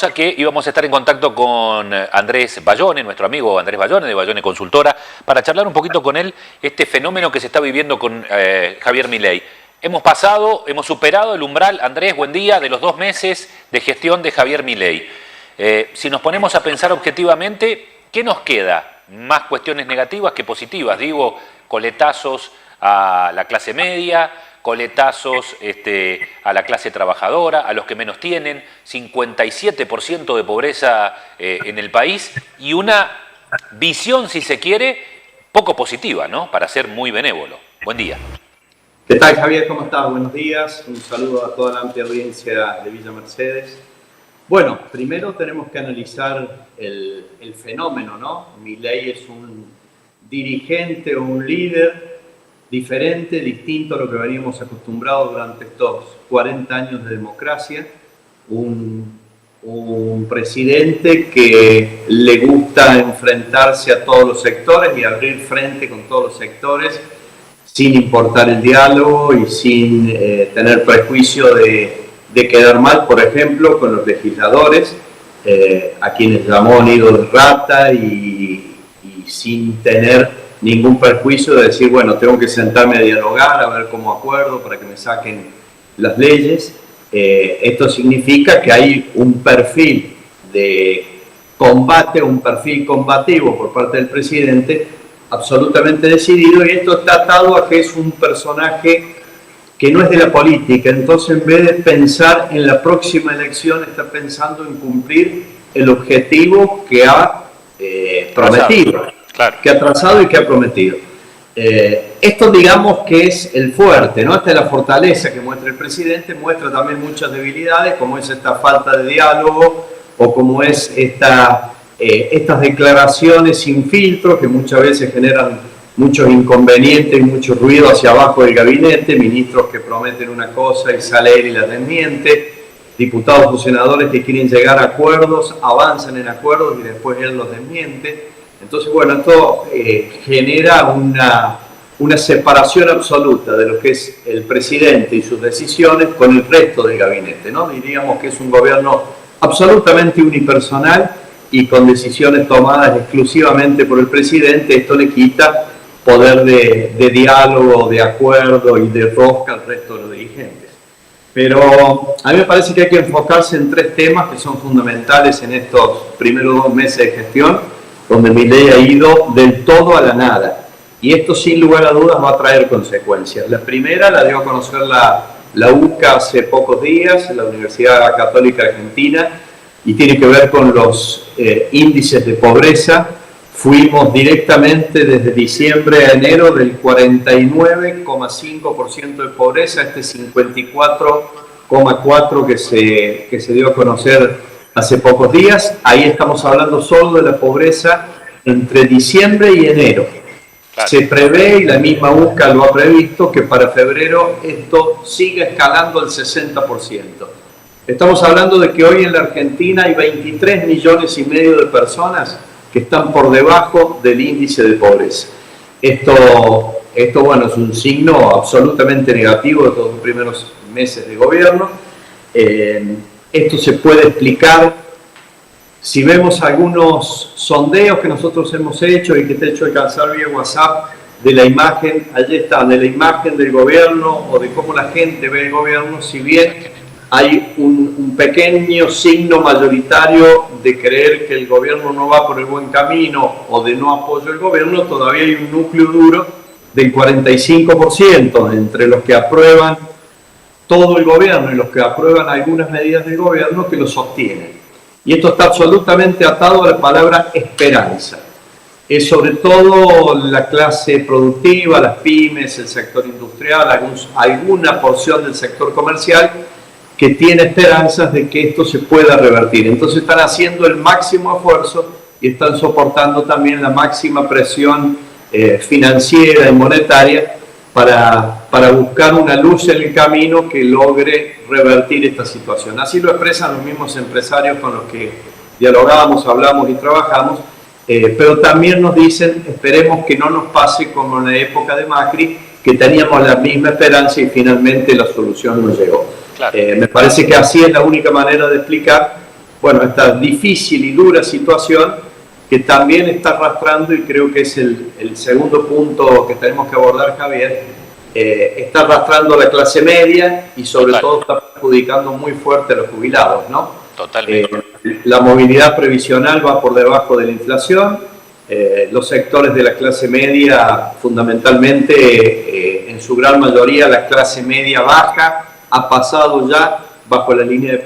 Que íbamos a estar en contacto con Andrés Bayone, nuestro amigo Andrés Bayone, de Bayone Consultora, para charlar un poquito con él este fenómeno que se está viviendo con Javier Milei. Hemos superado el umbral, Andrés, buen día, de los 2 meses de gestión de Javier Milei. Si nos ponemos a pensar objetivamente, ¿qué nos queda? Más cuestiones negativas que positivas, digo, coletazos a la clase media, coletazos a la clase trabajadora, a los que menos tienen, 57% de pobreza en el país y una visión, si se quiere, poco positiva, ¿no? Para ser muy benévolo. Buen día. ¿Qué tal, Javier? ¿Cómo estás? Buenos días. Un saludo a toda la amplia audiencia de Villa Mercedes. Bueno, primero tenemos que analizar el fenómeno, ¿no? Milei es un dirigente o un líder diferente, distinto a lo que veníamos acostumbrados durante estos 40 años de democracia. Un presidente que le gusta enfrentarse a todos los sectores y abrir frente con todos los sectores sin importar el diálogo y sin tener prejuicio de quedar mal, por ejemplo, con los legisladores, a quienes llamó nido de rata y sin tener ningún perjuicio de decir, bueno, tengo que sentarme a dialogar, a ver cómo acuerdo para que me saquen las leyes. Esto significa que hay un perfil de combate, un perfil combativo por parte del presidente absolutamente decidido, y esto está atado a que es un personaje que no es de la política. Entonces, en vez de pensar en la próxima elección, está pensando en cumplir el objetivo que ha prometido. Claro. Que ha trazado y que ha prometido. Esto, digamos, que es el fuerte, ¿no? Esta es la fortaleza que muestra el presidente. Muestra también muchas debilidades, como es esta falta de diálogo o como es estas declaraciones sin filtro que muchas veces generan muchos inconvenientes y mucho ruido hacia abajo del gabinete. Ministros que prometen una cosa y sale él y la desmiente. Diputados o senadores que quieren llegar a acuerdos, avanzan en acuerdos y después él los desmiente. Entonces, bueno, esto genera una separación absoluta de lo que es el presidente y sus decisiones con el resto del gabinete, ¿no? Diríamos que es un gobierno absolutamente unipersonal y con decisiones tomadas exclusivamente por el presidente. Esto le quita poder de diálogo, de acuerdo y de rosca al resto de los dirigentes. Pero a mí me parece que hay que enfocarse en 3 temas que son fundamentales en estos primeros 2 meses de gestión, donde Milei ha ido del todo a la nada. Y esto, sin lugar a dudas, va a traer consecuencias. La primera la dio a conocer la UCA hace pocos días, la Universidad Católica Argentina, y tiene que ver con los índices de pobreza. Fuimos directamente desde diciembre a enero del 49,5% de pobreza, este 54,4% que se dio a conocer hace pocos días. Ahí estamos hablando solo de la pobreza entre diciembre y enero. Claro. Se prevé, y la misma UCA lo ha previsto, que para febrero esto siga escalando al 60%. Estamos hablando de que hoy en la Argentina hay 23,5 millones de personas que están por debajo del índice de pobreza. Esto bueno, es un signo absolutamente negativo de todos los primeros meses de gobierno. Esto se puede explicar si vemos algunos sondeos que nosotros hemos hecho y que te he hecho alcanzar vía WhatsApp de la imagen, allí está, de la imagen del gobierno o de cómo la gente ve el gobierno. Si bien hay un pequeño signo mayoritario de creer que el gobierno no va por el buen camino o de no apoyo al gobierno, todavía hay un núcleo duro del 45% entre los que aprueban todo el gobierno y los que aprueban algunas medidas del gobierno que lo sostienen. Y esto está absolutamente atado a la palabra esperanza. Es sobre todo la clase productiva, las pymes, el sector industrial, alguna porción del sector comercial que tiene esperanzas de que esto se pueda revertir. Entonces están haciendo el máximo esfuerzo y están soportando también la máxima presión financiera y monetaria para buscar una luz en el camino que logre revertir esta situación. Así lo expresan los mismos empresarios con los que dialogamos, hablamos y trabajamos, pero también nos dicen, esperemos que no nos pase como en la época de Macri, que teníamos la misma esperanza y finalmente la solución no llegó. Claro. Me parece que así es la única manera de explicar bueno, esta difícil y dura situación que también está arrastrando, y creo que es el segundo punto que tenemos que abordar, Javier, está arrastrando a la clase media y sobre todo está perjudicando muy fuerte a los jubilados, ¿no? Totalmente. La movilidad previsional va por debajo de la inflación, los sectores de la clase media, fundamentalmente, en su gran mayoría, la clase media baja, ha pasado ya bajo la línea de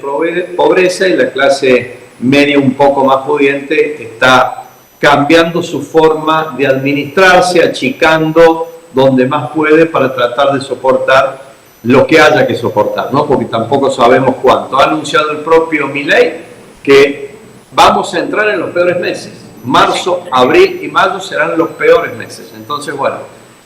pobreza, y la clase media un poco más pudiente está cambiando su forma de administrarse, achicando donde más puede para tratar de soportar lo que haya que soportar, ¿no? Porque tampoco sabemos cuánto. Ha anunciado el propio Milei que vamos a entrar en los peores meses. Marzo, abril y mayo serán los peores meses. Entonces, bueno,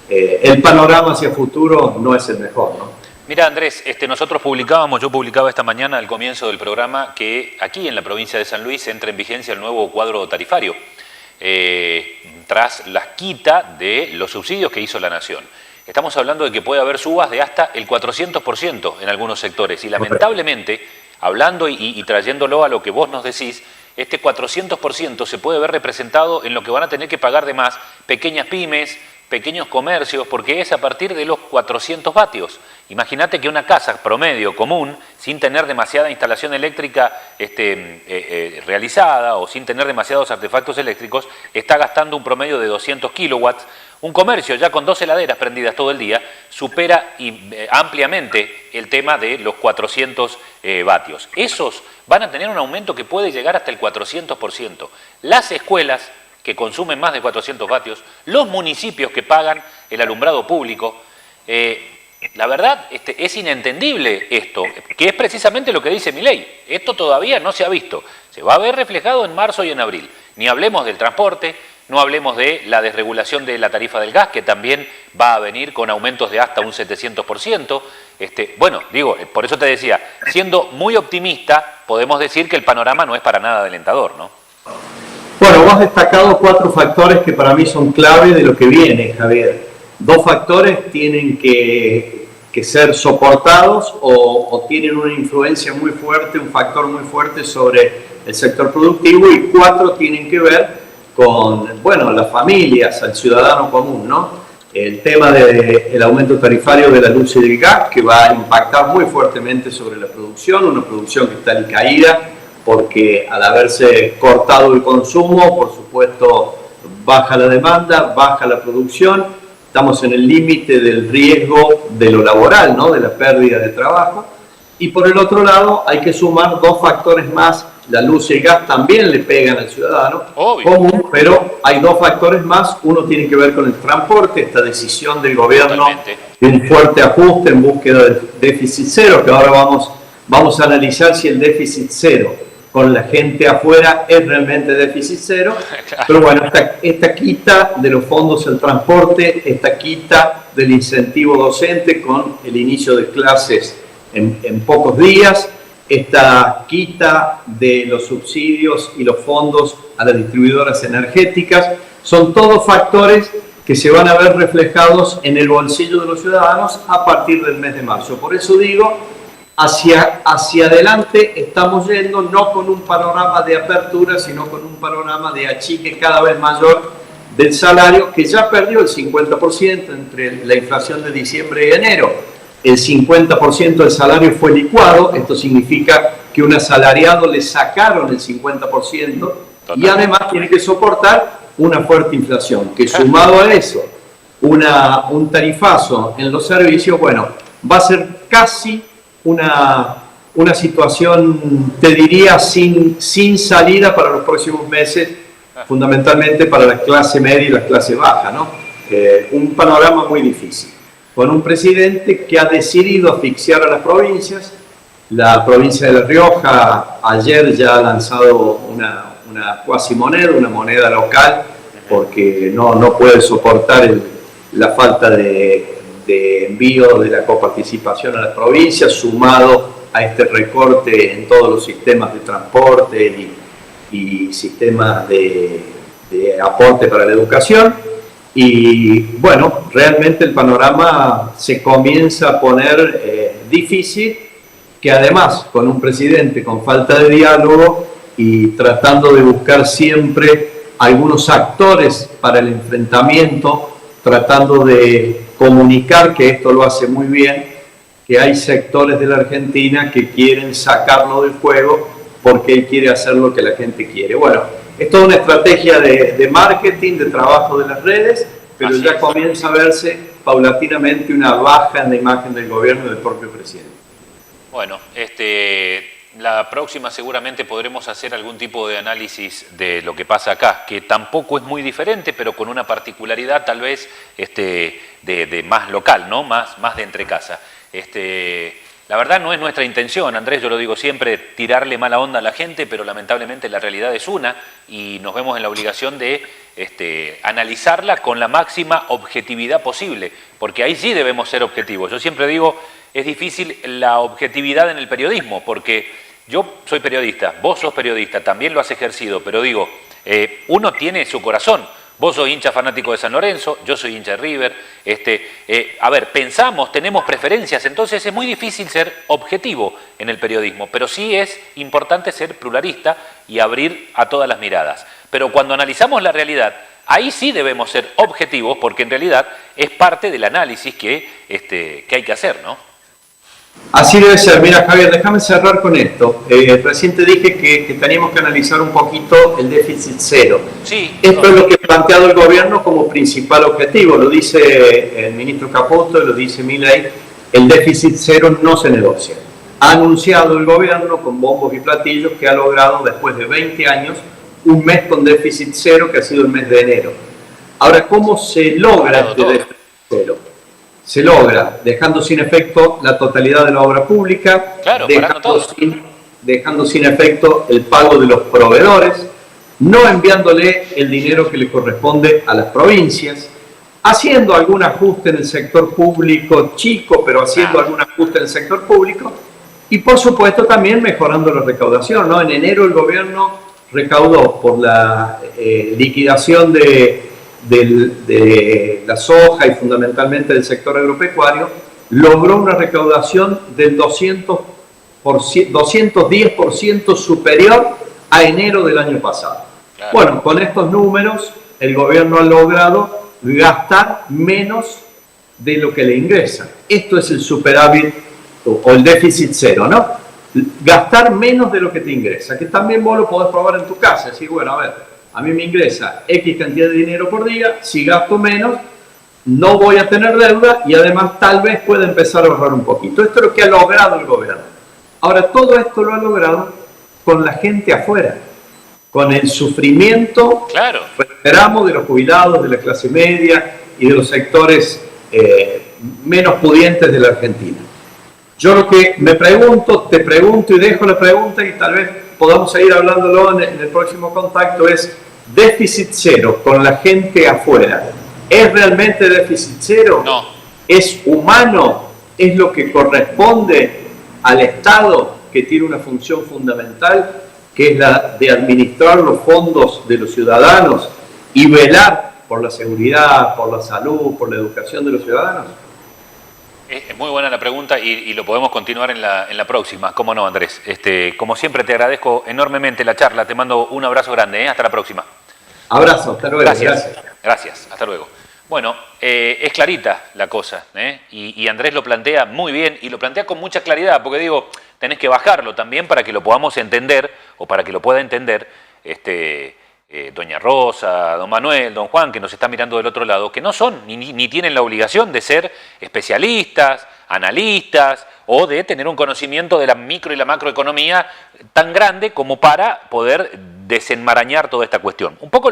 el panorama hacia futuro no es el mejor, ¿no? Mira, Andrés, yo publicaba esta mañana al comienzo del programa que aquí en la provincia de San Luis entra en vigencia el nuevo cuadro tarifario tras la quita de los subsidios que hizo la Nación. Estamos hablando de que puede haber subas de hasta el 400% en algunos sectores y lamentablemente, hablando y trayéndolo a lo que vos nos decís, este 400% se puede ver representado en lo que van a tener que pagar de más pequeñas pymes, pequeños comercios, porque es a partir de los 400 vatios. Imagínate que una casa promedio común, sin tener demasiada instalación eléctrica realizada o sin tener demasiados artefactos eléctricos, está gastando un promedio de 200 kilowatts. Un comercio ya con 2 heladeras prendidas todo el día supera ampliamente el tema de los 400 vatios. Esos van a tener un aumento que puede llegar hasta el 400%. Las escuelas que consumen más de 400 vatios, los municipios que pagan el alumbrado público, la verdad es inentendible esto, que es precisamente lo que dice Milei. Esto todavía no se ha visto, se va a ver reflejado en marzo y en abril. Ni hablemos del transporte, no hablemos de la desregulación de la tarifa del gas, que también va a venir con aumentos de hasta un 700%. Bueno, digo, por eso te decía, siendo muy optimista, podemos decir que el panorama no es para nada alentador, ¿no? Bueno, vos has destacado 4 factores que para mí son clave de lo que viene, Javier. 2 factores tienen que ser soportados o tienen una influencia muy fuerte, un factor muy fuerte sobre el sector productivo, y 4 tienen que ver con, bueno, las familias, al ciudadano común, ¿no? El tema del aumento tarifario de la luz y del gas, que va a impactar muy fuertemente sobre la producción, una producción que está en caída, porque al haberse cortado el consumo, por supuesto, baja la demanda, baja la producción, estamos en el límite del riesgo de lo laboral, ¿no? De la pérdida de trabajo. Y por el otro lado, hay que sumar 2 factores más. La luz y el gas también le pegan al ciudadano común, pero hay 2 factores más. Uno tiene que ver con el transporte, esta decisión del gobierno de un fuerte ajuste en búsqueda del déficit cero, que ahora vamos a analizar si el déficit cero con la gente afuera es realmente déficit cero. Pero bueno, esta quita de los fondos al transporte, esta quita del incentivo docente con el inicio de clases en pocos días, esta quita de los subsidios y los fondos a las distribuidoras energéticas, son todos factores que se van a ver reflejados en el bolsillo de los ciudadanos a partir del mes de marzo. Por eso digo, hacia adelante estamos yendo, no con un panorama de apertura, sino con un panorama de achique cada vez mayor del salario, que ya perdió el 50% entre la inflación de diciembre y enero. El 50% del salario fue licuado, esto significa que un asalariado le sacaron el 50% y además tiene que soportar una fuerte inflación, que sumado a eso, un tarifazo en los servicios, bueno, va a ser casi una situación, te diría, sin salida para los próximos meses, fundamentalmente para la clase media y la clase baja, ¿no? Un panorama muy difícil, con un presidente que ha decidido asfixiar a las provincias. La provincia de La Rioja ayer ya ha lanzado una cuasi moneda, una moneda local, porque no puede soportar la falta de envío de la coparticipación a las provincias, sumado a este recorte en todos los sistemas de transporte y sistemas de aporte para la educación. Y bueno, realmente el panorama se comienza a poner difícil, que además con un presidente con falta de diálogo y tratando de buscar siempre algunos actores para el enfrentamiento, tratando de comunicar, que esto lo hace muy bien, que hay sectores de la Argentina que quieren sacarlo del juego porque él quiere hacer lo que la gente quiere. Bueno, es toda una estrategia de marketing, de trabajo de las redes, pero Así ya es. comienza a verse paulatinamente una baja en la imagen del gobierno y del propio presidente. Bueno, la próxima seguramente podremos hacer algún tipo de análisis de lo que pasa acá, que tampoco es muy diferente, pero con una particularidad tal vez de más local, ¿no? Más de entrecasa. La verdad no es nuestra intención, Andrés, yo lo digo siempre, tirarle mala onda a la gente, pero lamentablemente la realidad es una y nos vemos en la obligación de analizarla con la máxima objetividad posible, porque ahí sí debemos ser objetivos. Yo siempre digo, es difícil la objetividad en el periodismo, porque yo soy periodista, vos sos periodista, también lo has ejercido, pero digo, uno tiene su corazón. Vos sos hincha fanático de San Lorenzo, yo soy hincha de River. A ver, pensamos, tenemos preferencias, entonces es muy difícil ser objetivo en el periodismo, pero sí es importante ser pluralista y abrir a todas las miradas. Pero cuando analizamos la realidad, ahí sí debemos ser objetivos, porque en realidad es parte del análisis que hay que hacer, ¿no? Así debe ser. Mira, Javier, déjame cerrar con esto. Recién te dije que teníamos que analizar un poquito el déficit cero. Sí, esto es lo que ha planteado el gobierno como principal objetivo. Lo dice el ministro Caputo, lo dice Milei. El déficit cero no se negocia. Ha anunciado el gobierno con bombos y platillos que ha logrado, después de 20 años, un mes con déficit cero, que ha sido el mes de enero. Ahora, ¿cómo se logra este déficit cero? Se logra dejando sin efecto la totalidad de la obra pública, claro, dejando sin efecto el pago de los proveedores, no enviándole el dinero que le corresponde a las provincias, haciendo algún ajuste en el sector público chico, pero haciendo algún ajuste en el sector público, y por supuesto también mejorando la recaudación, ¿no? En enero el gobierno recaudó por la liquidación de la soja y fundamentalmente del sector agropecuario, logró una recaudación del 210% superior a enero del año pasado. Claro. Bueno, con estos números el gobierno ha logrado gastar menos de lo que le ingresa. Esto es el superávit o el déficit cero, ¿no? Gastar menos de lo que te ingresa, que también vos lo podés probar en tu casa. Decir, bueno, a ver, a mí me ingresa X cantidad de dinero por día, si gasto menos, no voy a tener deuda y además tal vez pueda empezar a ahorrar un poquito. Esto es lo que ha logrado el gobierno. Ahora, todo esto lo ha logrado con la gente afuera, con el sufrimiento, claro, esperamos, de los jubilados, de la clase media y de los sectores menos pudientes de la Argentina. Yo lo que me pregunto, te pregunto y dejo la pregunta y tal vez podamos seguir hablándolo en el próximo contacto, es déficit cero con la gente afuera. ¿Es realmente déficit cero? No. ¿Es humano? ¿Es lo que corresponde al Estado, que tiene una función fundamental, que es la de administrar los fondos de los ciudadanos y velar por la seguridad, por la salud, por la educación de los ciudadanos? Es muy buena la pregunta y lo podemos continuar en la próxima. ¿Cómo no, Andrés? Como siempre, te agradezco enormemente la charla. Te mando un abrazo grande. Hasta la próxima. Abrazo, hasta luego. Gracias. Hasta luego. Bueno, es clarita la cosa, y Andrés lo plantea muy bien y lo plantea con mucha claridad, porque digo, tenés que bajarlo también para que lo podamos entender, o para que lo pueda entender doña Rosa, don Manuel, don Juan, que nos está mirando del otro lado, que no son ni tienen la obligación de ser especialistas, analistas, o de tener un conocimiento de la micro y la macroeconomía tan grande como para poder desenmarañar toda esta cuestión. Un poco